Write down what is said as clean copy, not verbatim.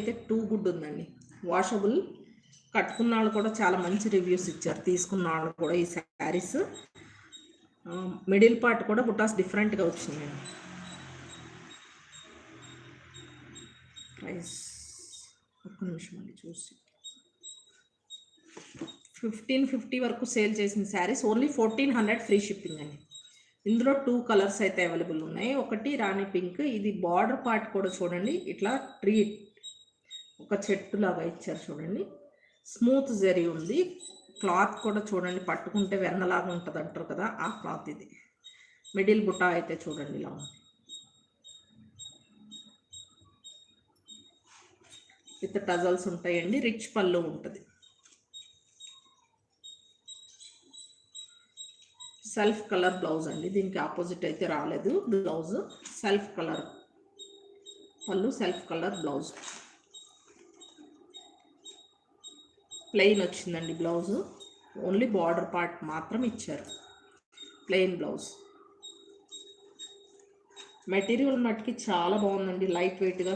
అయితే too good ఉందండి. Washable, కట్టుకున్న వాళ్ళు కూడా చాలా మంచి రివ్యూస్ ఇచ్చారు, తీసుకున్న వాళ్ళు కూడా. ఈ శారీస్ మిడిల్ పార్ట్ కూడా బుటాస్ డిఫరెంట్గా వచ్చినాయండి. ప్రైస్ ఒక్క నిమిషం అండి చూసి. 1550 వరకు సేల్ చేసిన శారీస్ ఓన్లీ 1400 ఫ్రీ షిప్పింగ్ అండి. ఇందులో 2 కలర్స్ అయితే అవైలబుల్ ఉన్నాయి. ఒకటి రాణి పింక్, ఇది బార్డర్ పార్ట్ కూడా చూడండి, ఇట్లా ట్రీ ఒక చెట్టు లాగా ఇచ్చారు చూడండి. స్మూత్ జరీ ఉంది. క్లాత్ కూడా చూడండి, పట్టుకుంటే వెన్నలాగా ఉంటుంది అంటారు కదా, ఆ క్లాత్ ఇది. మిడిల్ బుటా అయితే చూడండి ఇలా ఉంది, విత్ టజల్స్ ఉంటాయండి. రిచ్ పళ్ళు ఉంటుంది. సెల్ఫ్ కలర్ బ్లౌజ్ అండి, దీనికి ఆపోజిట్ అయితే రాలేదు బ్లౌజ్. సెల్ఫ్ కలర్ పళ్ళు, సెల్ఫ్ కలర్ బ్లౌజ్. ప్లెయిన్ వచ్చిందండి బ్లౌజ్, ఓన్లీ బార్డర్ పార్ట్ మాత్రం ఇచ్చారు. Plain blouse. మెటీరియల్ మట్టుకి చాలా బాగుందండి, లైట్ వెయిట్గా